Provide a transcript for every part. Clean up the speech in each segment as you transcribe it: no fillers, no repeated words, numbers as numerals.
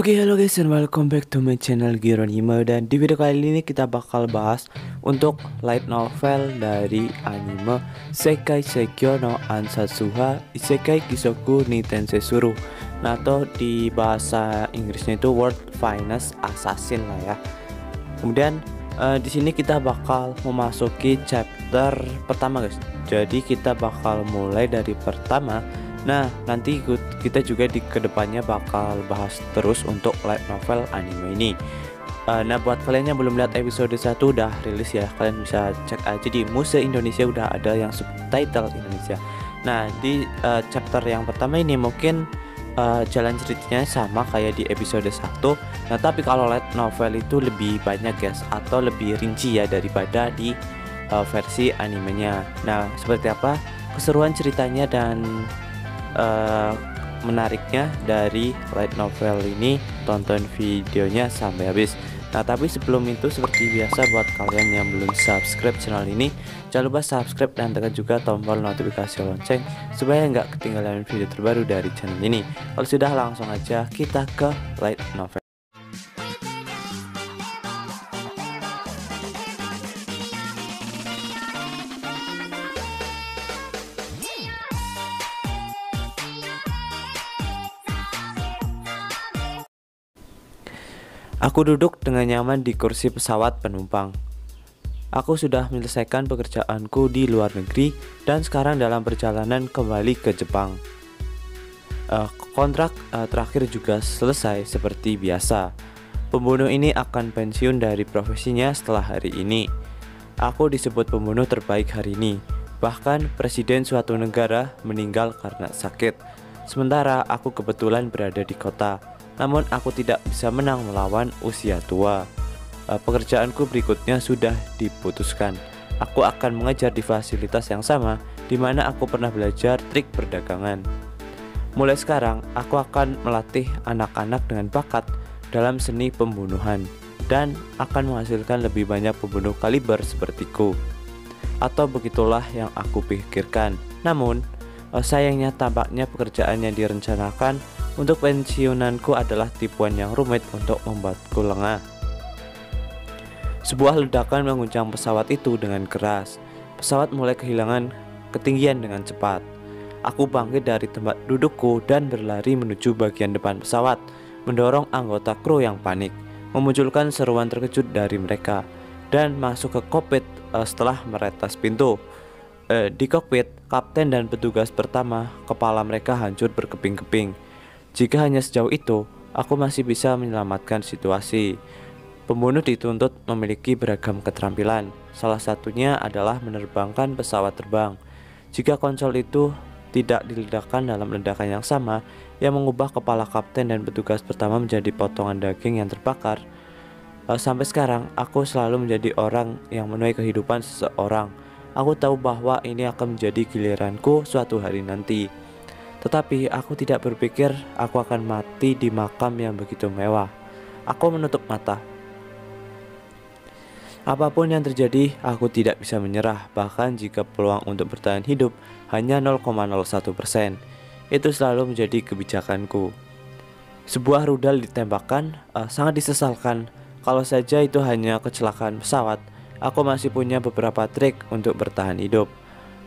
Oke, halo guys and welcome back to my channel Gironima. Dan di video kali ini kita bakal bahas untuk light novel dari anime Sekai Seikyo no Ansatsuha Isekai Kisoku ni Tensetsuru. Nah, atau di bahasa Inggrisnya itu World Finest Assassin lah ya. Kemudian di sini kita bakal memasuki chapter pertama guys. Jadi kita bakal mulai dari pertama. Nah, nanti kita juga di kedepannya bakal bahas terus untuk light novel anime ini. Nah, buat kalian yang belum lihat episode 1 udah rilis ya, kalian bisa cek aja di Muse Indonesia, udah ada yang subtitle Indonesia. Nah, di chapter yang pertama ini mungkin jalan ceritanya sama kayak di episode 1. Nah, tapi kalau light novel itu lebih banyak guys, atau lebih rinci ya daripada di versi animenya. Nah, seperti apa keseruan ceritanya dan menariknya dari light novel ini, tonton videonya sampai habis. Nah, tapi sebelum itu seperti biasa buat kalian yang belum subscribe channel ini, jangan lupa subscribe dan tekan juga tombol notifikasi lonceng supaya nggak ketinggalan video terbaru dari channel ini. Kalau sudah, langsung aja kita ke light novel. Aku duduk dengan nyaman di kursi pesawat penumpang. Aku sudah menyelesaikan pekerjaanku di luar negeri dan sekarang dalam perjalanan kembali ke Jepang. Kontrak terakhir juga selesai seperti biasa. Pembunuh ini akan pensiun dari profesinya setelah hari ini. Aku disebut pembunuh terbaik hari ini. Bahkan presiden suatu negara meninggal karena sakit. Sementara aku kebetulan berada di kota. Namun aku tidak bisa menang melawan usia tua. Pekerjaanku berikutnya sudah diputuskan. Aku akan mengajar di fasilitas yang sama di mana aku pernah belajar trik perdagangan. Mulai sekarang aku akan melatih anak-anak dengan bakat dalam seni pembunuhan dan akan menghasilkan lebih banyak pembunuh kaliber sepertiku. Atau begitulah yang aku pikirkan. Namun sayangnya tampaknya pekerjaan yang direncanakan untuk pensiunanku adalah tipuan yang rumit untuk membuatku lengah. Sebuah ledakan mengguncang pesawat itu dengan keras. Pesawat mulai kehilangan ketinggian dengan cepat. Aku bangkit dari tempat dudukku dan berlari menuju bagian depan pesawat, mendorong anggota kru yang panik, memunculkan seruan terkejut dari mereka, dan masuk ke kokpit setelah meretas pintu. Di kokpit, kapten dan petugas pertama, kepala mereka hancur berkeping-keping. Jika hanya sejauh itu, aku masih bisa menyelamatkan situasi. Pembunuh dituntut memiliki beragam keterampilan. Salah satunya adalah menerbangkan pesawat terbang. Jika konsol itu tidak diledakkan dalam ledakan yang sama, yang mengubah kepala kapten dan petugas pertama menjadi potongan daging yang terbakar. Sampai sekarang, aku selalu menjadi orang yang menuai kehidupan seseorang. Aku tahu bahwa ini akan menjadi giliranku suatu hari nanti. Tetapi aku tidak berpikir aku akan mati di makam yang begitu mewah. Aku menutup mata. Apapun yang terjadi, aku tidak bisa menyerah. Bahkan jika peluang untuk bertahan hidup hanya 0,01%. Itu selalu menjadi kebijakanku. Sebuah rudal ditembakkan, sangat disesalkan. Kalau saja itu hanya kecelakaan pesawat, aku masih punya beberapa trik untuk bertahan hidup.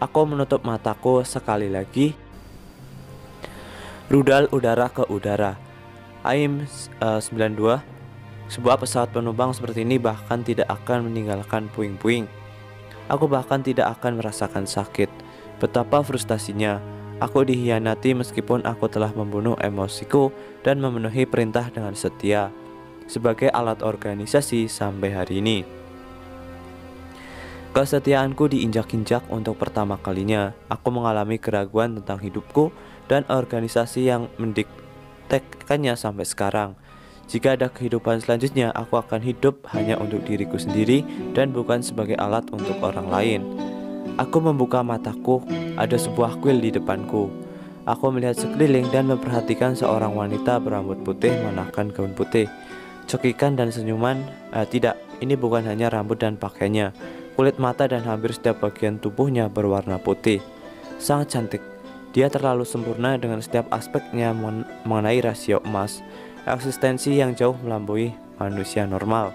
Aku menutup mataku sekali lagi. Rudal udara ke udara. AIM-92. Sebuah pesawat penumpang seperti ini bahkan tidak akan meninggalkan puing-puing. Aku bahkan tidak akan merasakan sakit. Betapa frustasinya. Aku dikhianati meskipun aku telah membunuh emosiku dan memenuhi perintah dengan setia. Sebagai alat organisasi sampai hari ini. Kesetiaanku diinjak-injak untuk pertama kalinya. Aku mengalami keraguan tentang hidupku dan organisasi yang mendiktekannya sampai sekarang. Jika ada kehidupan selanjutnya, aku akan hidup hanya untuk diriku sendiri dan bukan sebagai alat untuk orang lain. Aku membuka mataku, ada sebuah kuil di depanku. Aku melihat sekeliling dan memperhatikan seorang wanita berambut putih mengenakan gaun putih. Cekikan dan senyuman, tidak, ini bukan hanya rambut dan pakaiannya. Kulit mata dan hampir setiap bagian tubuhnya berwarna putih. Sangat cantik. Dia terlalu sempurna dengan setiap aspeknya mengenai rasio emas. eksistensi yang jauh melampaui manusia normal.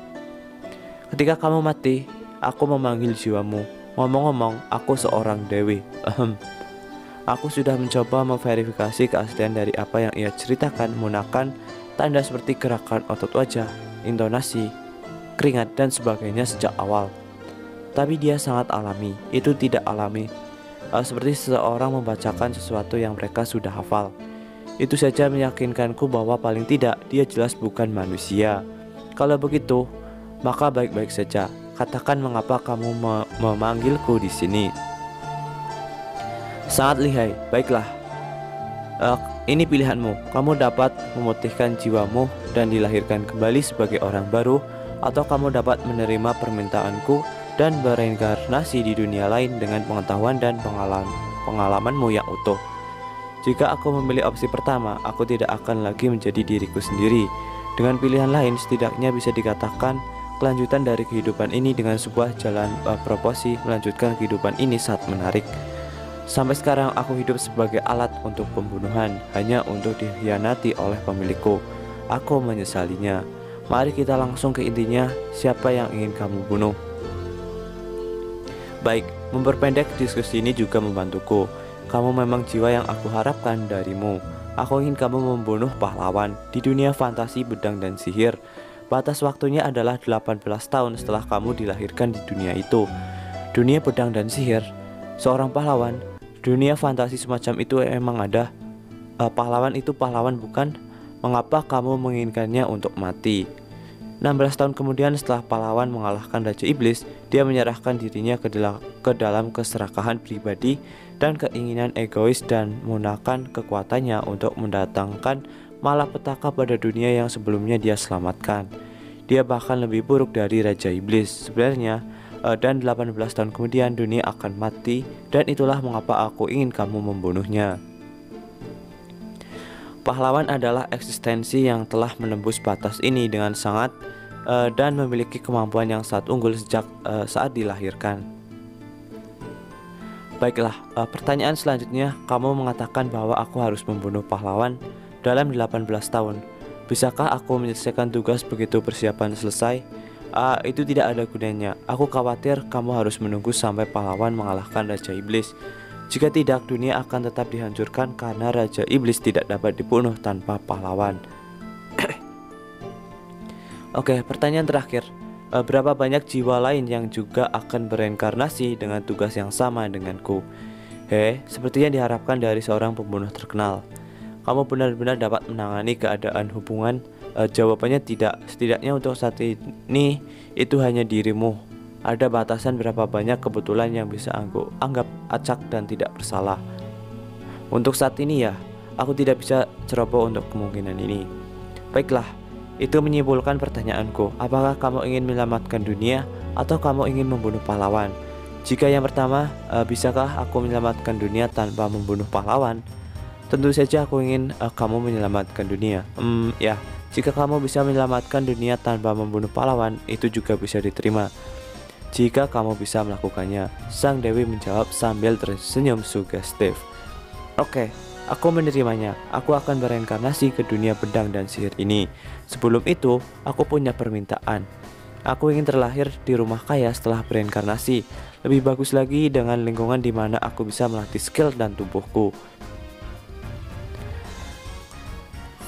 Ketika kamu mati, aku memanggil jiwamu. Ngomong-ngomong, aku seorang dewi. Aku sudah mencoba memverifikasi keaslian dari apa yang ia ceritakan menggunakan tanda seperti gerakan otot wajah, intonasi, keringat, dan sebagainya sejak awal. Tapi dia sangat alami, itu tidak alami, seperti seseorang membacakan sesuatu yang mereka sudah hafal. Itu saja meyakinkanku bahwa paling tidak dia jelas bukan manusia. Kalau begitu, maka baik-baik saja. Katakan mengapa kamu memanggilku di sini. Sangat lihai, baiklah. Ini pilihanmu. Kamu dapat memutihkan jiwamu dan dilahirkan kembali sebagai orang baru, atau kamu dapat menerima permintaanku dan bereinkarnasi di dunia lain dengan pengetahuan dan pengalamanmu yang utuh. Jika aku memilih opsi pertama, aku tidak akan lagi menjadi diriku sendiri. Dengan pilihan lain, setidaknya bisa dikatakan kelanjutan dari kehidupan ini dengan sebuah jalan proporsi melanjutkan kehidupan ini sangat menarik. Sampai sekarang aku hidup sebagai alat untuk pembunuhan, hanya untuk dikhianati oleh pemilikku. Aku menyesalinya. Mari kita langsung ke intinya, siapa yang ingin kamu bunuh? Baik, memperpendek diskusi ini juga membantuku. Kamu memang jiwa yang aku harapkan darimu. Aku ingin kamu membunuh pahlawan di dunia fantasi pedang dan sihir. Batas waktunya adalah 18 tahun setelah kamu dilahirkan di dunia itu. Dunia pedang dan sihir, seorang pahlawan, dunia fantasi semacam itu emang ada. Pahlawan itu pahlawan bukan? Mengapa kamu menginginkannya untuk mati? 16 tahun kemudian setelah pahlawan mengalahkan Raja Iblis, dia menyerahkan dirinya ke dalam keserakahan pribadi dan keinginan egois dan menggunakan kekuatannya untuk mendatangkan malapetaka pada dunia yang sebelumnya dia selamatkan. Dia bahkan lebih buruk dari Raja Iblis sebenarnya, dan 18 tahun kemudian dunia akan mati, dan itulah mengapa aku ingin kamu membunuhnya. Pahlawan adalah eksistensi yang telah menembus batas ini dengan sangat dan memiliki kemampuan yang sangat unggul sejak saat dilahirkan. Baiklah, pertanyaan selanjutnya, kamu mengatakan bahwa aku harus membunuh pahlawan dalam 18 tahun. Bisakah aku menyelesaikan tugas begitu persiapan selesai? Itu tidak ada gunanya. Aku khawatir kamu harus menunggu sampai pahlawan mengalahkan Raja Iblis. Jika tidak, dunia akan tetap dihancurkan karena Raja Iblis tidak dapat dibunuh tanpa pahlawan. Oke, pertanyaan terakhir. Berapa banyak jiwa lain yang juga akan bereinkarnasi dengan tugas yang sama denganku? Sepertinya diharapkan dari seorang pembunuh terkenal. Kamu benar-benar dapat menangani keadaan hubungan? Jawabannya tidak. Setidaknya untuk saat ini itu hanya dirimu. Ada batasan berapa banyak kebetulan yang bisa aku anggap acak dan tidak bersalah. Untuk saat ini ya, aku tidak bisa ceroboh untuk kemungkinan ini. Baiklah, itu menyimpulkan pertanyaanku. Apakah kamu ingin menyelamatkan dunia atau kamu ingin membunuh pahlawan? Jika yang pertama, bisakah aku menyelamatkan dunia tanpa membunuh pahlawan? Tentu saja aku ingin kamu menyelamatkan dunia. Ya, jika kamu bisa menyelamatkan dunia tanpa membunuh pahlawan, itu juga bisa diterima. Jika kamu bisa melakukannya, sang dewi menjawab sambil tersenyum sugestif. Oke, aku menerimanya. Aku akan bereinkarnasi ke dunia pedang dan sihir ini. Sebelum itu, aku punya permintaan. Aku ingin terlahir di rumah kaya setelah bereinkarnasi. Lebih bagus lagi dengan lingkungan di mana aku bisa melatih skill dan tubuhku.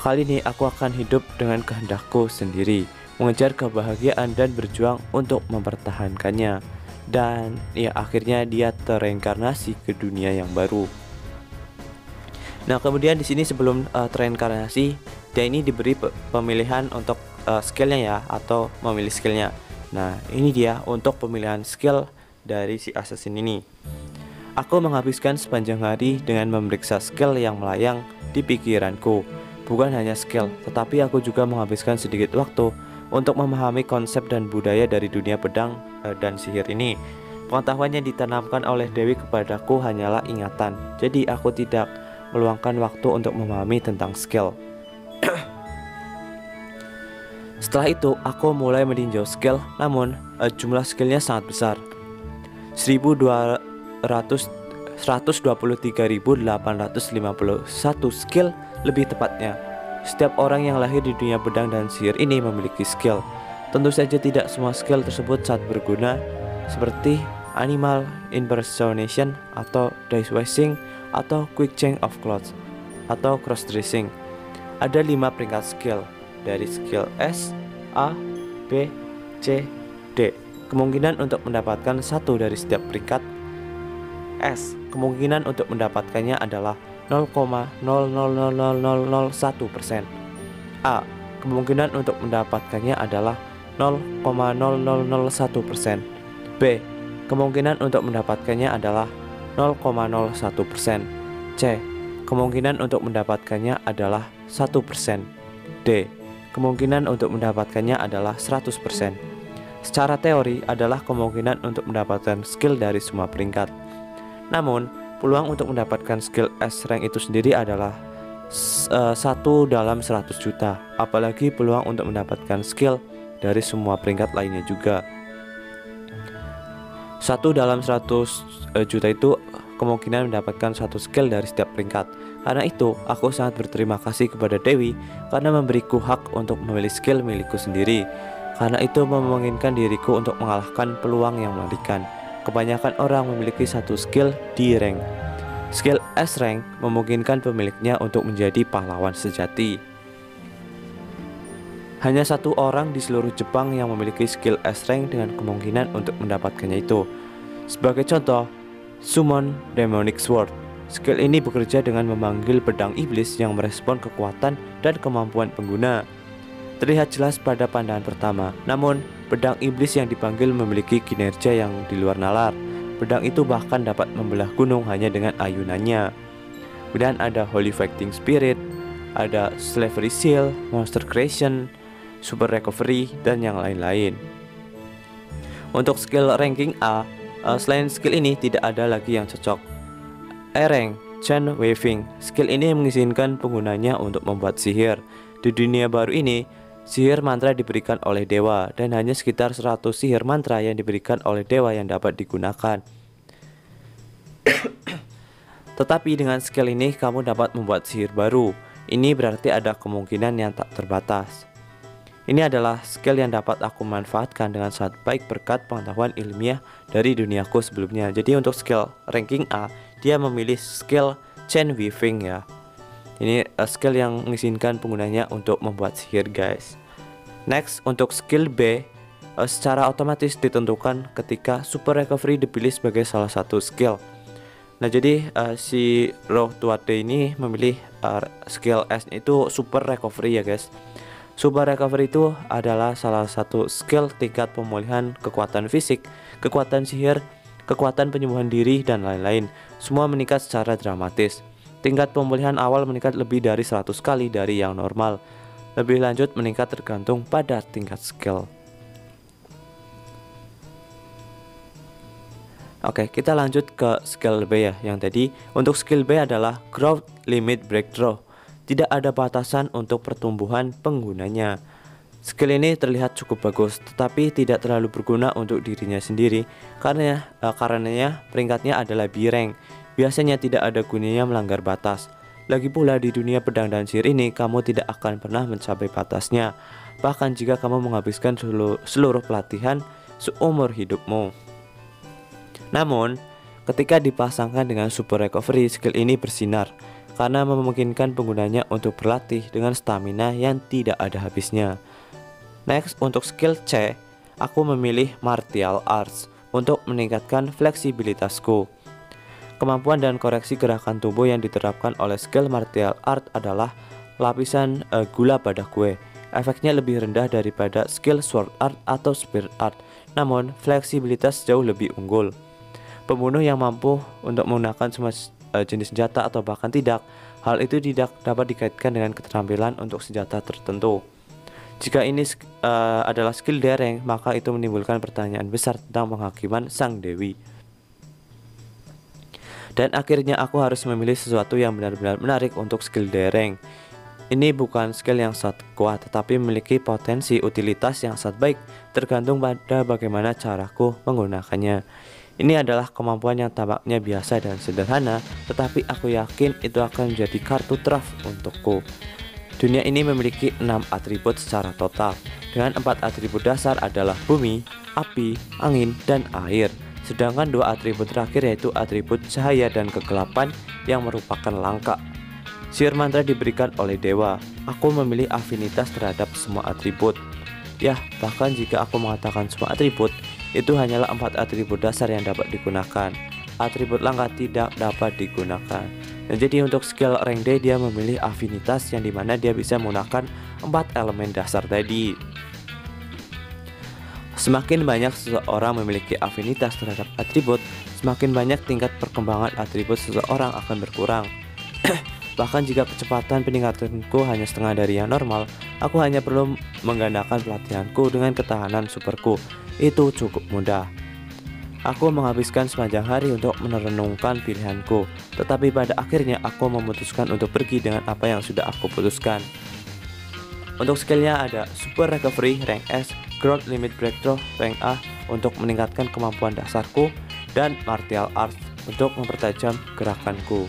Kali ini aku akan hidup dengan kehendakku sendiri, mengejar kebahagiaan dan berjuang untuk mempertahankannya. Dan ya akhirnya dia tereinkarnasi ke dunia yang baru. Nah, kemudian di sini sebelum tereinkarnasi, dia ini diberi pemilihan untuk skillnya ya, atau memilih skillnya. Nah, ini dia untuk pemilihan skill dari si assassin ini. Aku menghabiskan sepanjang hari dengan memeriksa skill yang melayang di pikiranku. Bukan hanya skill, tetapi aku juga menghabiskan sedikit waktu untuk memahami konsep dan budaya dari dunia pedang dan sihir ini. Pengetahuan yang ditanamkan oleh Dewi kepadaku hanyalah ingatan, jadi aku tidak meluangkan waktu untuk memahami tentang skill. Setelah itu, aku mulai meninjau skill, namun jumlah skillnya sangat besar. 123.851 skill lebih tepatnya. Setiap orang yang lahir di dunia pedang dan sihir ini memiliki skill. Tentu saja tidak semua skill tersebut saat berguna, seperti animal impersonation atau dice washing atau quick change of clothes atau cross dressing. Ada 5 peringkat skill, dari skill S, A, B, C, D. Kemungkinan untuk mendapatkan satu dari setiap peringkat. S, kemungkinan untuk mendapatkannya adalah 0,000001%. A, kemungkinan untuk mendapatkannya adalah 0,0001%. B, kemungkinan untuk mendapatkannya adalah 0,01%. C, kemungkinan untuk mendapatkannya adalah 1%. D, kemungkinan untuk mendapatkannya adalah 100%. Secara teori adalah kemungkinan untuk mendapatkan skill dari semua peringkat. Namun, peluang untuk mendapatkan skill S rank itu sendiri adalah 1 dalam 100 juta. Apalagi peluang untuk mendapatkan skill dari semua peringkat lainnya juga. 1 dalam 100 juta itu kemungkinan mendapatkan satu skill dari setiap peringkat. Karena itu, aku sangat berterima kasih kepada Dewi karena memberiku hak untuk memilih skill milikku sendiri. Karena itu memungkinkan diriku untuk mengalahkan peluang yang mengerikan. Kebanyakan orang memiliki satu skill di rank. Skill S rank memungkinkan pemiliknya untuk menjadi pahlawan sejati. Hanya satu orang di seluruh Jepang yang memiliki skill S rank dengan kemungkinan untuk mendapatkannya itu. Sebagai contoh, Summon Demonic Sword. Skill ini bekerja dengan memanggil pedang iblis yang merespon kekuatan dan kemampuan pengguna. Terlihat jelas pada pandangan pertama, namun pedang iblis yang dipanggil memiliki kinerja yang di luar nalar. Pedang itu bahkan dapat membelah gunung hanya dengan ayunannya. Kemudian ada Holy Fighting Spirit, ada Slavery Seal, Monster Creation, Super Recovery, dan yang lain-lain. Untuk skill ranking A, selain skill ini tidak ada lagi yang cocok. E-rank, Chain Weaving. Skill ini mengizinkan penggunanya untuk membuat sihir. Di dunia baru ini, sihir mantra diberikan oleh dewa, dan hanya sekitar 100 sihir mantra yang diberikan oleh dewa yang dapat digunakan. Tetapi dengan skill ini kamu dapat membuat sihir baru. Ini berarti ada kemungkinan yang tak terbatas. Ini adalah skill yang dapat aku manfaatkan dengan sangat baik berkat pengetahuan ilmiah dari duniaku sebelumnya. Jadi untuk skill ranking A, dia memilih skill Chain Weaving ya. Ini skill yang mengizinkan penggunanya untuk membuat sihir, guys. Next, untuk skill B, secara otomatis ditentukan ketika Super Recovery dipilih sebagai salah satu skill. Nah, jadi si Roh Tuade ini memilih skill S itu Super Recovery ya, guys. Super Recovery itu adalah salah satu skill tingkat pemulihan kekuatan fisik, kekuatan sihir, kekuatan penyembuhan diri, dan lain-lain. Semua meningkat secara dramatis. Tingkat pemulihan awal meningkat lebih dari 100 kali dari yang normal. Lebih lanjut meningkat tergantung pada tingkat skill. Oke, kita lanjut ke skill B ya. Yang tadi, untuk skill B adalah Growth Limit Breakthrough. Tidak ada batasan untuk pertumbuhan penggunanya. Skill ini terlihat cukup bagus, tetapi tidak terlalu berguna untuk dirinya sendiri karenanya peringkatnya adalah B rank. Biasanya tidak ada gunanya melanggar batas. Lagi pula di dunia pedang dan sihir ini kamu tidak akan pernah mencapai batasnya, bahkan jika kamu menghabiskan seluruh pelatihan seumur hidupmu. Namun, ketika dipasangkan dengan Super Recovery, skill ini bersinar karena memungkinkan penggunanya untuk berlatih dengan stamina yang tidak ada habisnya. Next, untuk skill C, aku memilih Martial Arts untuk meningkatkan fleksibilitasku. Kemampuan dan koreksi gerakan tubuh yang diterapkan oleh skill Martial Art adalah lapisan gula pada kue. Efeknya lebih rendah daripada skill Sword Art atau Spear Art, namun fleksibilitas jauh lebih unggul. Pembunuh yang mampu untuk menggunakan semua jenis senjata atau bahkan tidak, hal itu tidak dapat dikaitkan dengan keterampilan untuk senjata tertentu. Jika ini adalah skill dereng, maka itu menimbulkan pertanyaan besar tentang penghakiman sang dewi. Dan akhirnya aku harus memilih sesuatu yang benar-benar menarik untuk skill dereng. Ini bukan skill yang sangat kuat, tetapi memiliki potensi utilitas yang sangat baik, tergantung pada bagaimana caraku menggunakannya. Ini adalah kemampuan yang tampaknya biasa dan sederhana, tetapi aku yakin itu akan menjadi kartu truf untukku. Dunia ini memiliki 6 atribut secara total, dengan 4 atribut dasar adalah bumi, api, angin, dan air. Sedangkan 2 atribut terakhir yaitu atribut cahaya dan kegelapan yang merupakan langka. Sihir mantra diberikan oleh dewa. Aku memilih afinitas terhadap semua atribut. Ya, bahkan jika aku mengatakan semua atribut, itu hanyalah 4 atribut dasar yang dapat digunakan. Atribut langka tidak dapat digunakan. Dan jadi untuk skill rank D dia memilih afinitas yang dimana dia bisa menggunakan 4 elemen dasar tadi. Semakin banyak seseorang memiliki afinitas terhadap atribut, semakin banyak tingkat perkembangan atribut seseorang akan berkurang. Bahkan jika kecepatan peningkatanku hanya setengah dari yang normal, aku hanya perlu menggandakan pelatihanku dengan ketahanan superku. Itu cukup mudah. Aku menghabiskan sepanjang hari untuk merenungkan pilihanku, tetapi pada akhirnya aku memutuskan untuk pergi dengan apa yang sudah aku putuskan. Untuk skillnya ada Super Recovery rank S, Growth Limit Breakthrough rank A untuk meningkatkan kemampuan dasarku, dan Martial Arts untuk mempertajam gerakanku.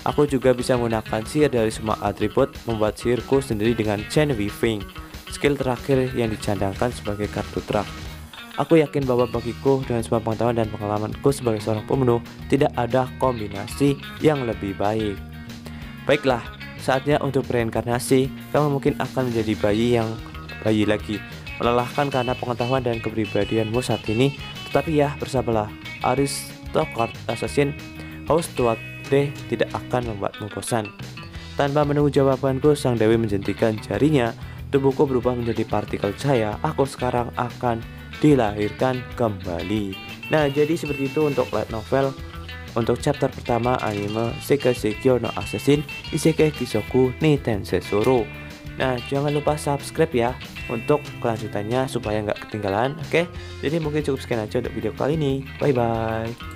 Aku juga bisa menggunakan sihir dari semua atribut, membuat sihirku sendiri dengan Chain Weaving, skill terakhir yang dicandangkan sebagai kartu trap. Aku yakin bahwa bagiku dengan semua pengetahuan dan pengalamanku sebagai seorang pembunuh, tidak ada kombinasi yang lebih baik. Baiklah, saatnya untuk reinkarnasi. Kamu mungkin akan menjadi bayi lagi, melelahkan karena pengetahuan dan kepribadianmu saat ini. Tetapi ya, bersabarlah, Aristocrat Assassin House Tuat D tidak akan membuatmu bosan. Tanpa menunggu jawabanku, sang dewi menjentikan jarinya. Tubuhku berubah menjadi partikel cahaya. Aku sekarang akan dilahirkan kembali. Nah, jadi seperti itu untuk light novel untuk chapter pertama anime Sekai Seikyo no Assassin Isekai Kisoku ni Tensesuru. Nah, jangan lupa subscribe ya untuk kelanjutannya supaya nggak ketinggalan. Oke, jadi mungkin cukup sekian aja untuk video kali ini. Bye bye.